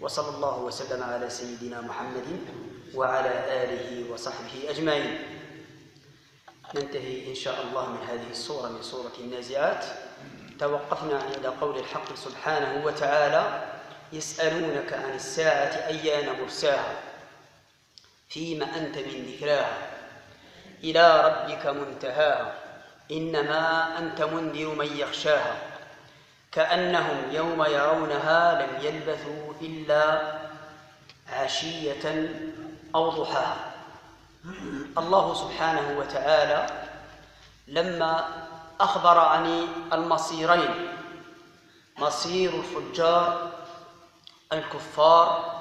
وصلى الله وسلم على سيدنا محمد وعلى آله وصحبه أجمعين. ننتهي إن شاء الله من هذه السورة، من سورة النازعات. توقفنا عند قول الحق سبحانه وتعالى: يسألونك عن الساعة أيان مرساها فيما أنت من ذكراها إلى ربك منتهاها إنما أنت منذر من يخشاها كأنهم يوم يرونها لم يلبثوا إلا عشية أو ضحاها. الله سبحانه وتعالى لما أخبر عن المصيرين، مصير الفجار الكفار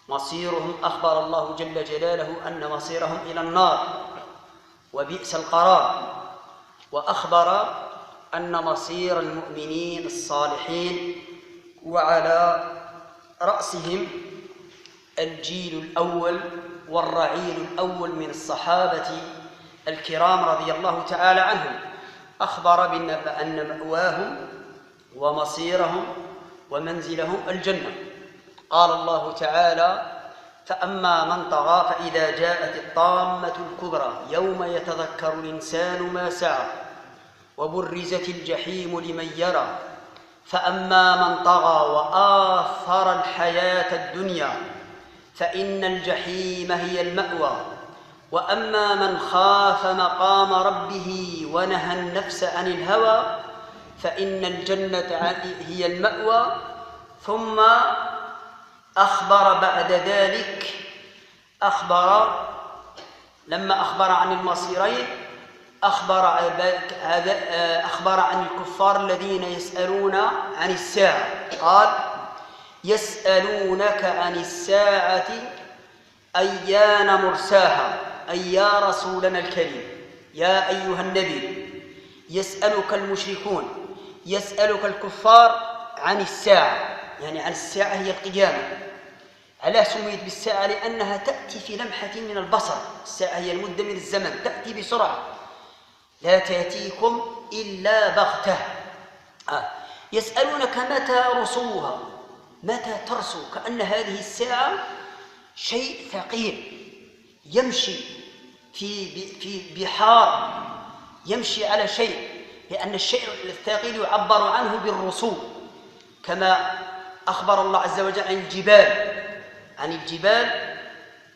مصيرهم، أخبر الله جل جلاله أن مصيرهم إلى النار وبئس القرار، وأخبر أن مصير المؤمنين الصالحين وعلى رأسهم الجيل الأول والرعيل الأول من الصحابة الكرام رضي الله تعالى عنهم. أخبر بأن مأواهم ومصيرهم ومنزلهم الجنة. قال الله تعالى: فأما من طغى فإذا جاءت الطامة الكبرى يوم يتذكر الإنسان ما سعى وبرزت الجحيم لمن يرى فأما من طغى وآثر الحياة الدنيا فإن الجحيم هي المأوى وأما من خاف مقام ربه ونهى النفس عن الهوى فإن الجنة هي المأوى. ثم أخبر بعد ذلك، لما أخبر عن المصيرين أخبر عن الكفار الذين يسألون عن الساعة. قال: يسألونك عن الساعة أيان مرساها، أي يا رسولنا الكريم، يا أيها النبي، يسألك المشركون، يسألك الكفار عن الساعة، يعني عن الساعة هي القيامة. على سميت بالساعة لأنها تأتي في لمحة من البصر. الساعة هي المدة من الزمن، تأتي بسرعة، لا تأتيكم إلا بغتة. يسألونك متى رسوها، متى ترسو، كأن هذه الساعة شيء ثقيل يمشي في بحار، يمشي على شيء، لأن الشيء الثقيل يعبر عنه بالرسو، كما أخبر الله عز وجل عن الجبال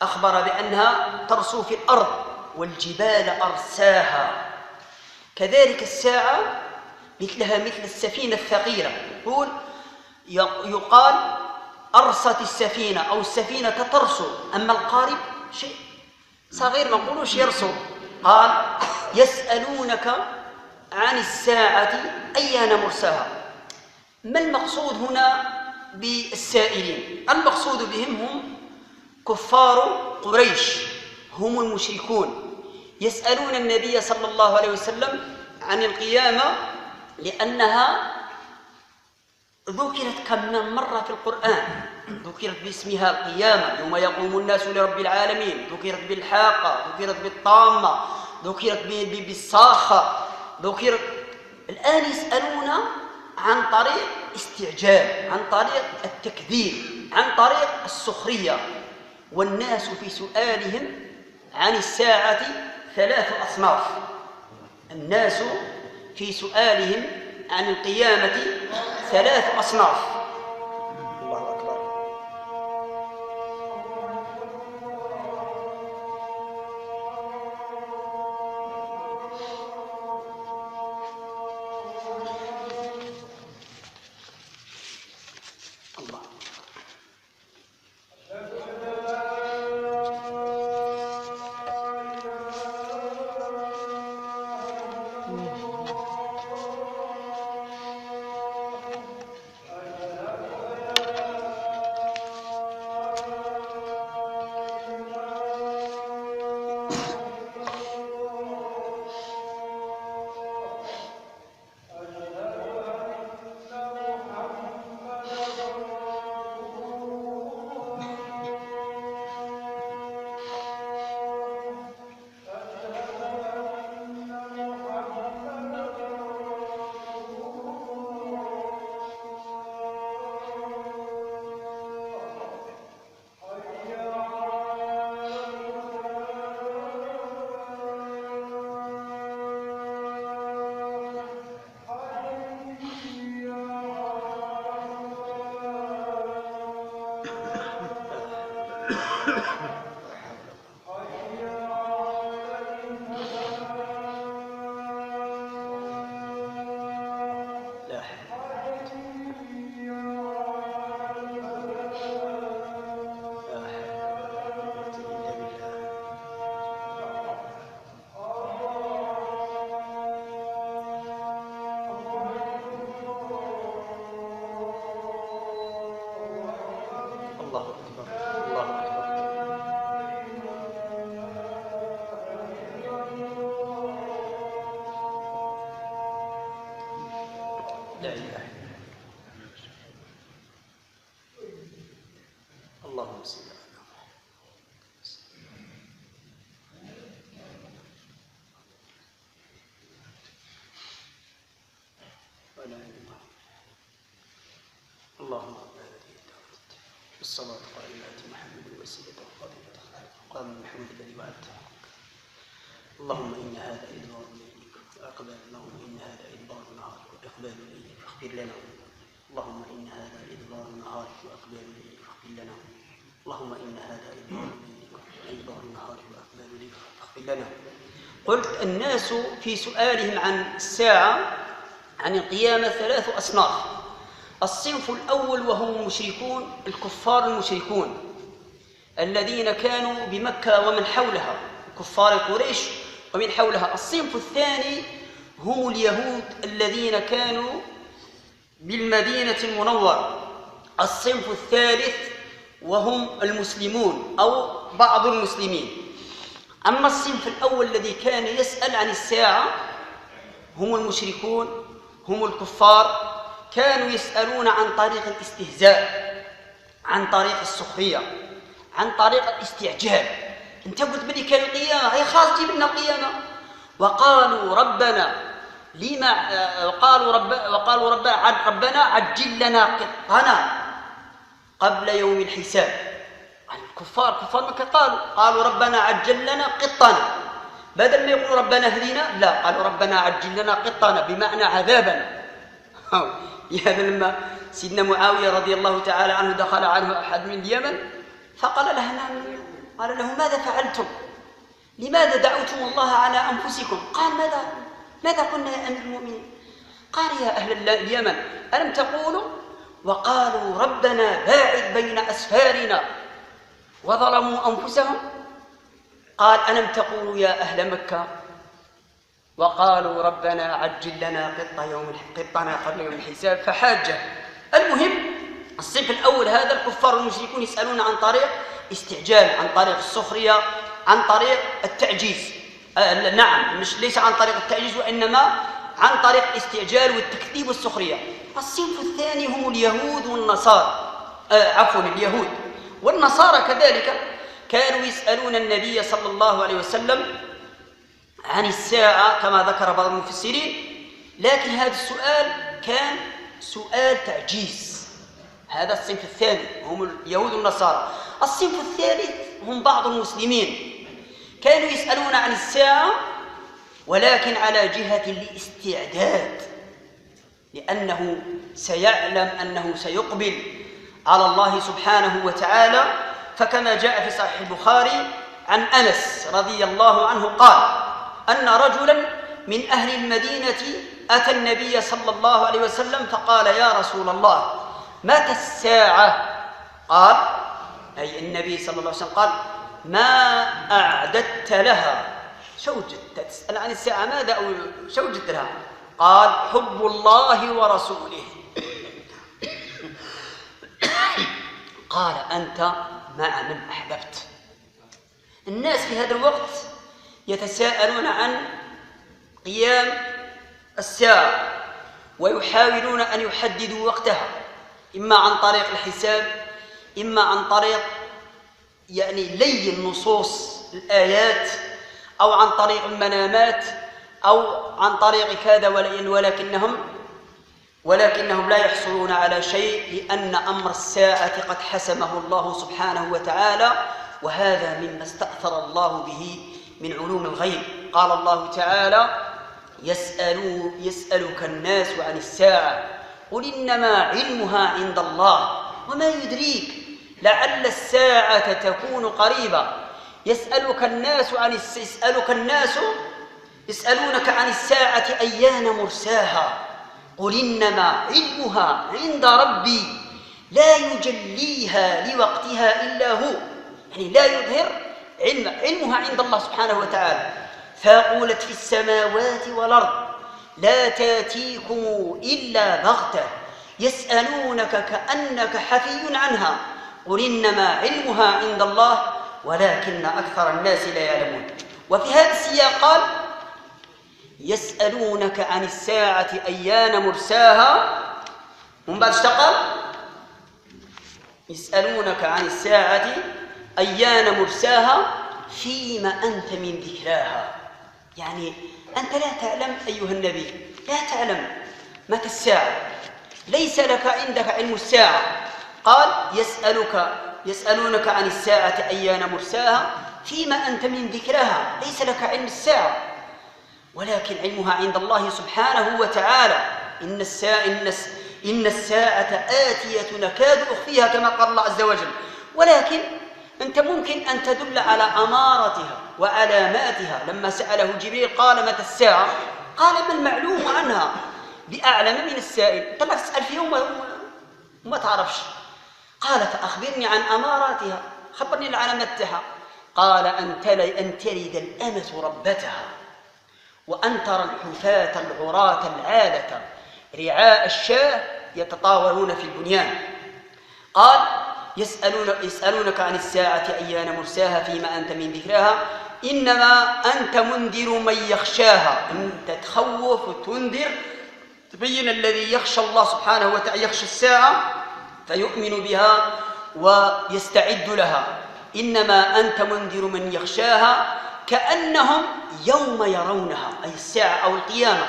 أخبر بأنها ترسو في الأرض والجبال أرساها. كذلك الساعة مثل السفينة الثقيلة، يقال أرست السفينة أو السفينة ترسو، أما القارب شيء صغير ما نقولوش يرسو. قال: يسألونك عن الساعة أيان مرساها. ما المقصود هنا بالسائلين؟ المقصود بهم هم كفار قريش، هم المشركون، يسألون النبي صلى الله عليه وسلم عن القيامة لأنها ذكرت كم من مرة في القرآن. ذكرت باسمها القيامة، يوم يقوم الناس لرب العالمين، ذكرت بالحاقة، ذكرت بالطامة، ذكرت بالصاخة، ذكرت. الآن يسألون عن طريق استعجال، عن طريق التكذيب، عن طريق السخرية. والناس في سؤالهم عن الساعة 3 أصناف. الناس في سؤالهم عن القيامة 3 أصناف. الله أكبر. الله. صل على اللهم رب هذه الدعوة بالصلاة قائمة محمد وسيلة وفضيلة قام محمود الذي وعدته اللهم إن هذا إدبار ليلك وإقبال اللهم إن هذا إدبار نهارك وإقبال ليلك فاغفر لنا اللهم إن هذا إدبار نهارك وإقبال ليلك فاغفر لنا اللهم إن هذا إدبار نهارك وإقبال ليلك فاغفر لنا. قلت الناس في سؤالهم عن الساعة عن القيامة 3 أصناف. الصنف الأول وهم المشركون الكفار المشركون الذين كانوا بمكة ومن حولها كفار قريش ومن حولها. الصنف الثاني هم اليهود الذين كانوا بالمدينة المنورة. الصنف الثالث وهم المسلمون أو بعض المسلمين. أما الصنف الأول الذي كان يسأل عن الساعة هم المشركون هم الكفار، كانوا يسألون عن طريق الاستهزاء، عن طريق السخرية، عن طريق الاستعجال. انت قلت بدي كان القيامة، هي خلاص جيب لنا القيامة. وقالوا ربنا ربنا عجل لنا قطنا قبل يوم الحساب. كفار مكة قالوا ربنا عجل لنا قطنا، بدل ما يقولوا ربنا اهدنا لا قالوا ربنا عجل لنا قطنا بمعنى عذابنا. لهذا لما سيدنا معاوية رضي الله تعالى عنه دخل عنه أحد من اليمن فقال له ماذا فعلتم؟ لماذا دعوتم الله على أنفسكم؟ قال ماذا قلنا يا أمير المؤمنين؟ قال يا أهل اليمن ألم تقولوا وقالوا ربنا باعد بين أسفارنا وظلموا أنفسهم؟ قال ألم تقولوا يا أهل مكة وقالوا ربنا عجل لنا قطنا قبل يوم الحساب؟ فحاجة. المهم الصنف الأول هذا الكفار المشركون يسألون عن طريق استعجال، عن طريق السخرية، عن طريق التعجيز. نعم ليس عن طريق التعجيز وإنما عن طريق الاستعجال والتكذيب والسخرية. الصنف الثاني هم اليهود والنصارى اليهود والنصارى كذلك كانوا يسألون النبي صلى الله عليه وسلم عن الساعة كما ذكر بعض المفسرين، لكن هذا السؤال كان سؤال تعجيز. هذا الصنف الثاني هم اليهود والنصارى. الصنف الثالث هم بعض المسلمين كانوا يسألون عن الساعة ولكن على جهة الاستعداد، لأنه سيعلم أنه سيقبل على الله سبحانه وتعالى. فكما جاء في صحيح البخاري عن أنس رضي الله عنه قال أن رجلا من أهل المدينة أتى النبي صلى الله عليه وسلم فقال يا رسول الله متى الساعة؟ قال أي النبي صلى الله عليه وسلم قال ما أعددت لها؟ شو وجدت تسأل عن الساعة ماذا أو شو وجدت لها؟ قال حب الله ورسوله. قال أنت مع من أحببت. الناس في هذا الوقت يتساءلون عن قيام الساعة ويحاولون أن يحددوا وقتها، إما عن طريق الحساب، إما عن طريق لي النصوص الآيات، أو عن طريق المنامات، أو عن طريق كذا، ولكنهم لا يحصلون على شيء، لأن أمر الساعة قد حسمه الله سبحانه وتعالى، وهذا مما استأثر الله به من علوم الغيب. قال الله تعالى يسألك الناس عن الساعة قل إنما علمها عند الله وما يدريك لعل الساعة تكون قريبا. يسألونك عن الساعة أيان مرساها قل إنما علمها عند ربي لا يجليها لوقتها إلا هو، لا يظهر علمها عند الله سبحانه وتعالى. ثاقلت في السماوات والأرض لا تاتيكم إلا بغتة يسألونك كأنك حفي عنها قل إنما علمها عند الله ولكن أكثر الناس لا يعلمون. وفي هذا السياق قال يسألونك عن الساعة أيان مرساها، من بعد اشتغل يسألونك عن الساعة أيان مرساها فيما أنت من ذكراها. يعني أنت لا تعلم أيها النبي، لا تعلم متى الساعة، ليس لك عندك علم الساعة. قال يسألونك عن الساعة أيان مرساها فيما أنت من ذكرها، ليس لك علم الساعة، ولكن علمها عند الله سبحانه وتعالى. إن الساعة آتية نكاد أخفيها كما قال الله عز وجل، ولكن أنت ممكن أن تدل على أمارتها وعلاماتها. لما سأله جبريل قال متى الساعة؟ قال ما المعلوم عنها بأعلم من السائل. أنت ما تسأل فيها وما تعرفش. قال فأخبرني عن أماراتها، خبرني العلامات تاعها. قال أن تلد الأمة ربتها، وأن ترى الحفاة العراة العالة رعاء الشاة يتطاولون في البنيان. قال يسألونك عن الساعة أيان مرساها فيما أنت من ذكراها إنما أنت منذر من يخشاها. أنت تخوف وتنذر، تبين الذي يخشى الله سبحانه وتعالى، يخشى الساعة فيؤمن بها ويستعد لها. إنما أنت منذر من يخشاها كأنهم يوم يرونها، أي الساعة أو القيامة،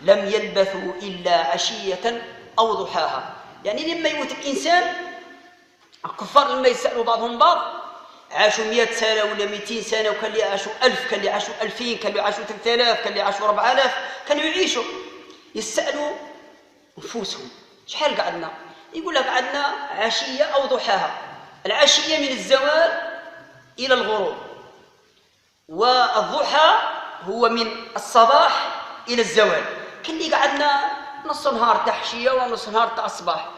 لم يلبثوا إلا عشية أو ضحاها. يعني لما يموت الإنسان، الكفار لما يسألوا بعضهم بعض عاشوا 100 سنة ولا 200 سنة، وكان اللي عاشوا 1000، كان اللي عاشوا 2000، كان اللي عاشوا 3000، كان اللي عاشوا 4000، كانوا يعيشوا. يسألوا نفوسهم شحال قعدنا؟ يقول لك قعدنا عشية أو ضحاها. العشية من الزوال إلى الغروب، والضحى هو من الصباح إلى الزوال. كان اللي قعدنا نص نهار تحشية ونص نهار تاع الصباح.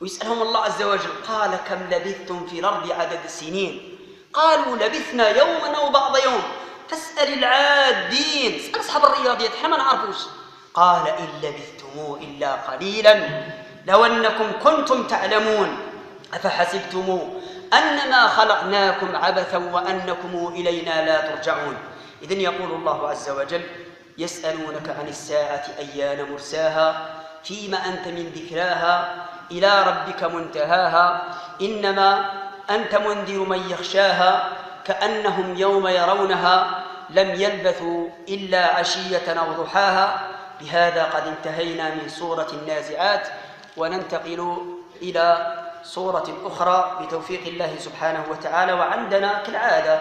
ويسألهم الله عز وجل قال كم لبثتم في الأرض عدد السنين؟ قالوا لبثنا يوما أو بعض يوم فاسأل العادين، اسأل أصحاب الرياضيات، احنا ما نعرفوش. قال إن لبثتم إلا قليلا لو أنكم كنتم تعلمون أفحسبتم أنما خلقناكم عبثا وأنكم إلينا لا ترجعون. إذن يقول الله عز وجل يسألونك عن الساعة أيان مرساها فيما أنت من ذكراها إلى ربك منتهاها إنما أنت منذر من يخشاها كأنهم يوم يرونها لم يلبثوا إلا عشية أو ضحاها. بهذا قد انتهينا من سورة النازعات، وننتقل إلى سورة أخرى بتوفيق الله سبحانه وتعالى. وعندنا كالعادة